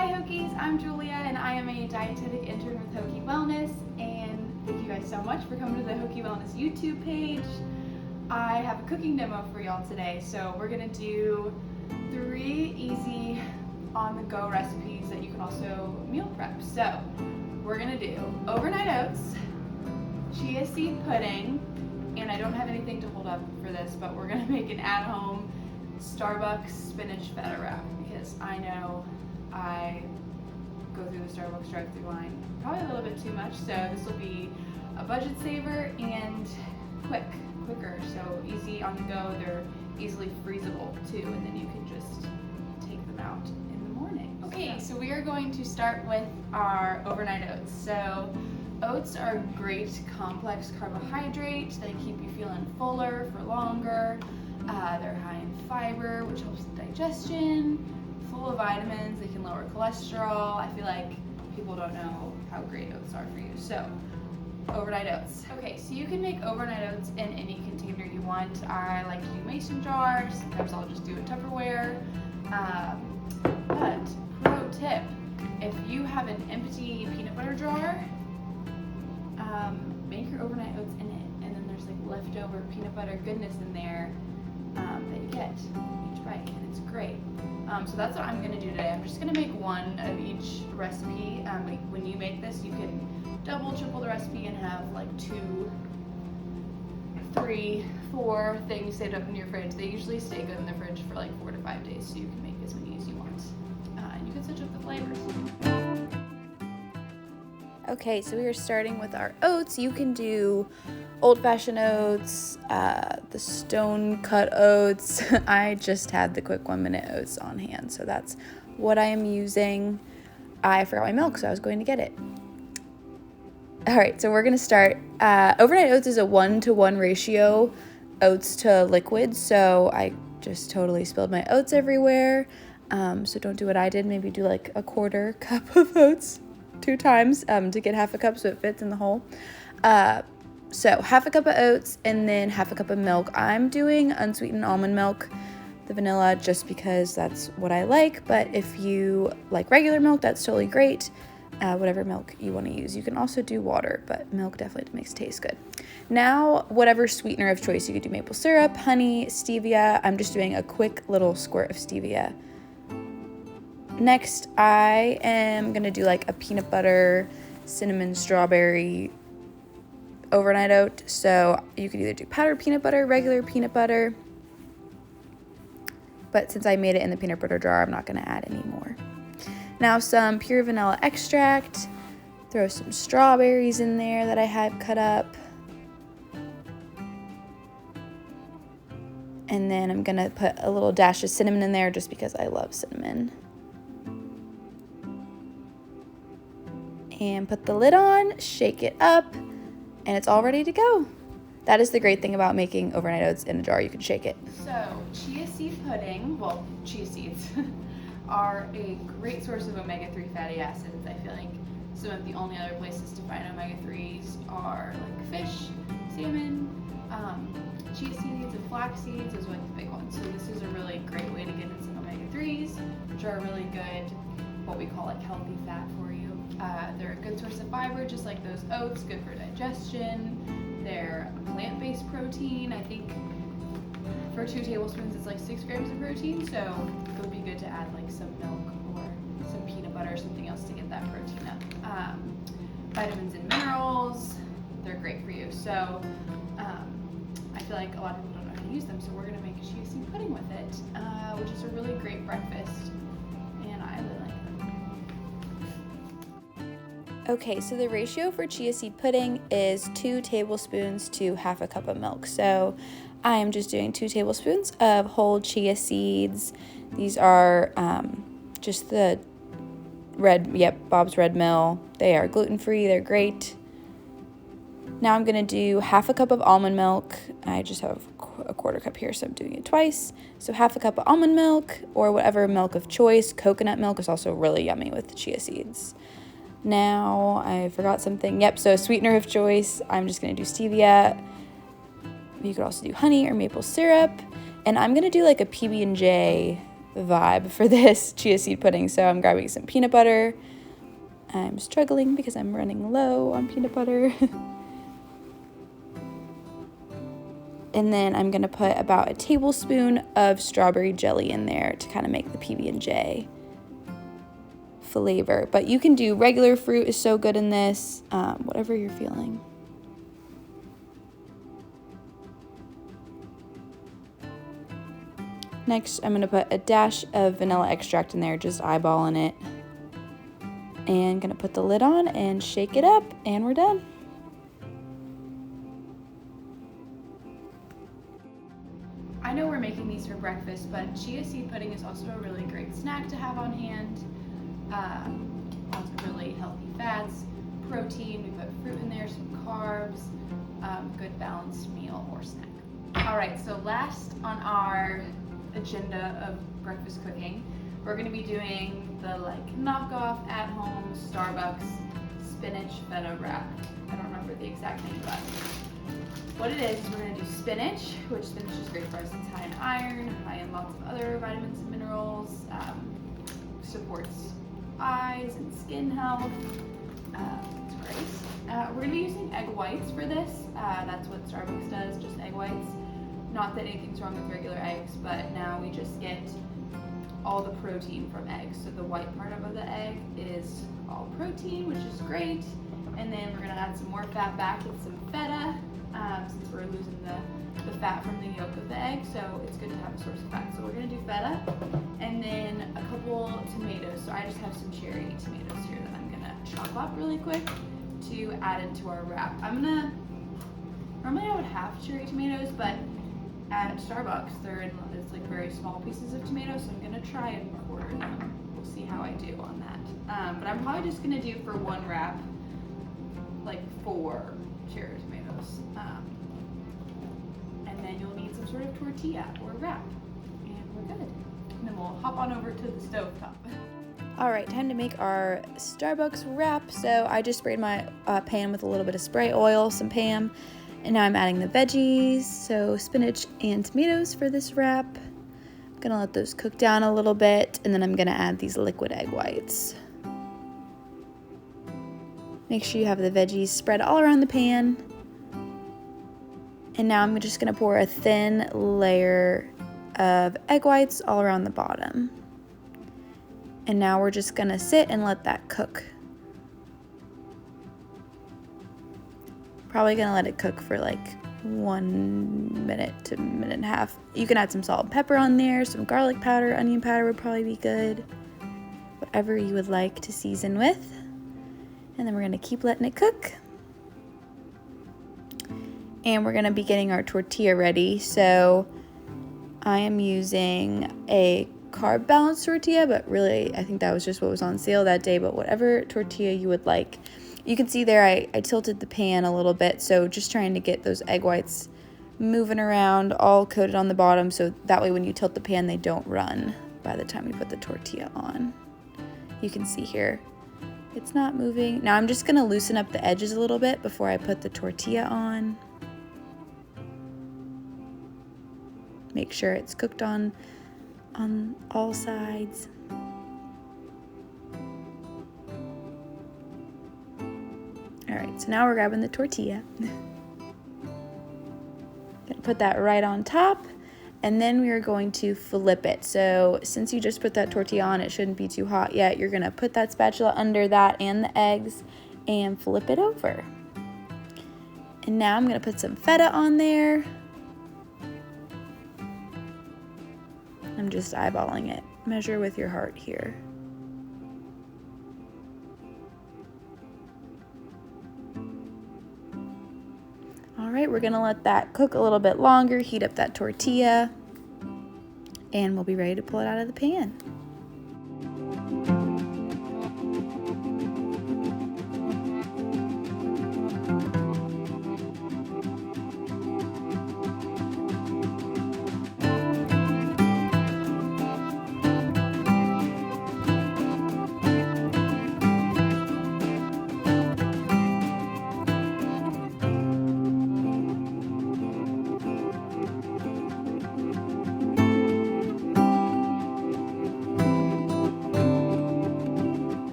Hi Hokies, I'm Julia and I am a dietetic intern with Hokie Wellness, and thank you guys so much for coming to the Hokie Wellness YouTube page. I have a cooking demo for y'all today, so we're going to do 3 easy on-the-go recipes that you can also meal prep. So we're going to do overnight oats, chia seed pudding, and I don't have anything to hold up for this, but we're going to make an at-home Starbucks spinach feta wrap because I know I go through the Starbucks drive-thru line probably a little bit too much, so this will be a budget saver and quicker, so easy on the go. They're easily freezable too, and then you can just take them out in the morning. Okay, so we are going to start with our overnight oats. So oats are a great complex carbohydrate. They keep you feeling fuller for longer. They're high in fiber, which helps with digestion, full of vitamins. They can lower cholesterol. I feel like people don't know how great oats are for you. So, overnight oats. Okay, so you can make overnight oats in any container you want. I like to do mason jars. Sometimes I'll just do a Tupperware. But pro tip, if you have an empty peanut butter jar, make your overnight oats in it, and then there's like leftover peanut butter goodness in there that you get each bite, and it's great. So that's what I'm going to do today. I'm just going to make one of each recipe. When you make this, you can double, triple the recipe and have like 2, 3, 4 things saved up in your fridge. They usually stay good in the fridge for like 4 to 5 days, so you can make as many as you want. And you can switch up the flavors. Okay, so we are starting with our oats. You can do old-fashioned oats, the stone-cut oats. I just had the quick 1-minute oats on hand, so that's what I am using. I forgot my milk, so I was going to get it. All right, so we're going to start. Overnight oats is a 1-to-1 ratio, oats to liquid, so I just totally spilled my oats everywhere. So don't do what I did. Maybe do like a 1/4 cup of oats 2 times to get half a cup so it fits in the hole. So half a cup of oats and then half a cup of milk. I'm doing unsweetened almond milk, the vanilla, just because that's what I like. But if you like regular milk, that's totally great. Whatever milk you want to use. You can also do water, but milk definitely makes it taste good. Now, whatever sweetener of choice, you could do maple syrup, honey, stevia. I'm just doing a quick little squirt of stevia. Next, I am going to do like a peanut butter, cinnamon, strawberry overnight oat. So you could either do powdered peanut butter, regular peanut butter. But since I made it in the peanut butter jar, I'm not going to add any more. Now some pure vanilla extract. Throw some strawberries in there that I had cut up. And then I'm going to put a little dash of cinnamon in there just because I love cinnamon. And put the lid on, shake it up, and it's all ready to go. That is the great thing about making overnight oats in a jar. You can shake it. So chia seed pudding, well, chia seeds, are a great source of omega-3 fatty acids. I feel like some of the only other places to find omega-3s are like fish, salmon, chia seeds, and flax seeds is like the big ones. So this is a really great way to get in some omega-3s, which are really good, what we call like healthy fat for you. They're a good source of fiber, just like those oats, good for digestion. They're a plant-based protein. I think for 2 tablespoons, it's like 6 grams of protein, so it would be good to add like some milk or some peanut butter or something else to get that protein up. Vitamins and minerals, they're great for you. So I feel like a lot of people don't know how to use them, so we're gonna make a chia seed pudding with it, which is a really great breakfast, and I really like them. Okay, so the ratio for chia seed pudding is 2 tablespoons to half a cup of milk. So I am just doing 2 tablespoons of whole chia seeds. These are just the Bob's Red Mill. They are gluten-free, they're great. Now I'm gonna do half a cup of almond milk. I just have a 1/4 cup here, so I'm doing it twice. So half a cup of almond milk or whatever milk of choice. Coconut milk is also really yummy with the chia seeds. Now, I forgot something. Yep, so sweetener of choice, I'm just going to do stevia. You could also do honey or maple syrup. And I'm going to do like a PB&J vibe for this chia seed pudding. So I'm grabbing some peanut butter. I'm struggling because I'm running low on peanut butter. And then I'm gonna put about a tablespoon of strawberry jelly in there to kind of make the PB&J flavor. But you can do regular fruit, is so good in this, whatever you're feeling. Next, I'm gonna put a dash of vanilla extract in there, just eyeballing it. And gonna put the lid on and shake it up, and we're done. I know we're making these for breakfast, but chia seed pudding is also a really great snack to have on hand. Lots of really healthy fats, protein, we put fruit in there, some carbs, good balanced meal or snack. All right, so last on our agenda of breakfast cooking, we're gonna be doing the knockoff at home Starbucks spinach feta wrap. I don't remember the exact name, but what it is we're gonna do spinach, which spinach is great for us. It's high in iron, high in lots of other vitamins and minerals, supports eyes and skin health. It's great. We're gonna be using egg whites for this. That's what Starbucks does, just egg whites. Not that anything's wrong with regular eggs, but now we just get all the protein from eggs. So the white part of the egg is all protein, which is great. And then we're gonna add some more fat back with some feta, since we're losing the fat from the yolk of the egg. So it's good to have a source of fat. So we're gonna do feta, and then a couple tomatoes. So I just have some cherry tomatoes here that I'm gonna chop up really quick to add into our wrap. Normally I would have cherry tomatoes, but at Starbucks, it's like very small pieces of tomatoes, so I'm gonna try and quarter them. We'll see how I do on that. But I'm probably just gonna do for one wrap, like 4 cherry tomatoes. And then you'll need some sort of tortilla or wrap, and we're good. And then we'll hop on over to the stove top. All right, time to make our Starbucks wrap. So I just sprayed my pan with a little bit of spray oil, some Pam. And now I'm adding the veggies, so spinach and tomatoes for this wrap. I'm gonna let those cook down a little bit, and then I'm gonna add these liquid egg whites. Make sure you have the veggies spread all around the pan. And now I'm just gonna pour a thin layer of egg whites all around the bottom. And now we're just gonna sit and let that cook. Probably gonna let it cook for like 1 minute to a minute and a half. You can add some salt and pepper on there, some garlic powder, onion powder would probably be good. Whatever you would like to season with. And then we're gonna keep letting it cook. And we're gonna be getting our tortilla ready. So I am using a carb balanced tortilla, but really I think that was just what was on sale that day, but whatever tortilla you would like. You can see there I tilted the pan a little bit, so just trying to get those egg whites moving around, all coated on the bottom, so that way when you tilt the pan, they don't run by the time you put the tortilla on. You can see here, it's not moving. Now I'm just gonna loosen up the edges a little bit before I put the tortilla on. Make sure it's cooked on all sides. All right, so now we're grabbing the tortilla. Gonna put that right on top, and then we are going to flip it. So since you just put that tortilla on, it shouldn't be too hot yet. You're gonna put that spatula under that and the eggs and flip it over. And now I'm gonna put some feta on there. I'm just eyeballing it. Measure with your heart here. All right, we're gonna let that cook a little bit longer, heat up that tortilla, and we'll be ready to pull it out of the pan.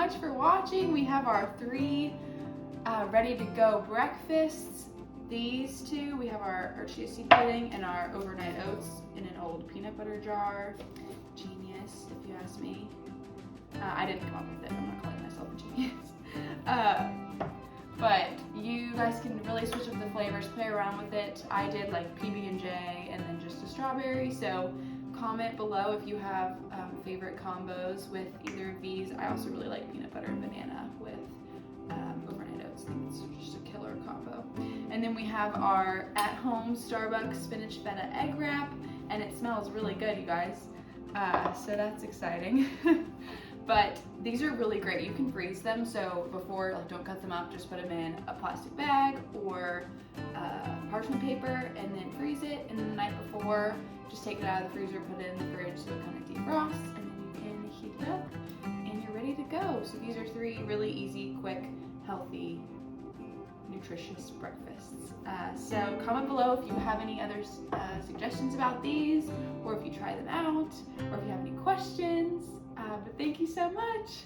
much for watching. We have our 3 ready to go breakfasts. These 2, we have our chia seed pudding and our overnight oats in an old peanut butter jar. Genius, if you ask me. I didn't come up with it, I'm not calling myself a genius. But you guys can really switch up the flavors, play around with it. I did like PB&J and then just a strawberry, so comment below if you have favorite combos with either of these. I also really like peanut butter and banana with overnight oats. I think it's just a killer combo. And then we have our at-home Starbucks spinach feta egg wrap, and it smells really good, you guys. So that's exciting. But these are really great. You can freeze them, so before, like, don't cut them up, just put them in a plastic bag or parchment paper and then freeze it. And then the night before, just take it out of the freezer, put it in the fridge so it kind of defrosts, and then you can heat it up and you're ready to go. So these are 3 really easy, quick, healthy, nutritious breakfasts. So comment below if you have any other suggestions about these, or if you try them out, or if you have any questions. But thank you so much.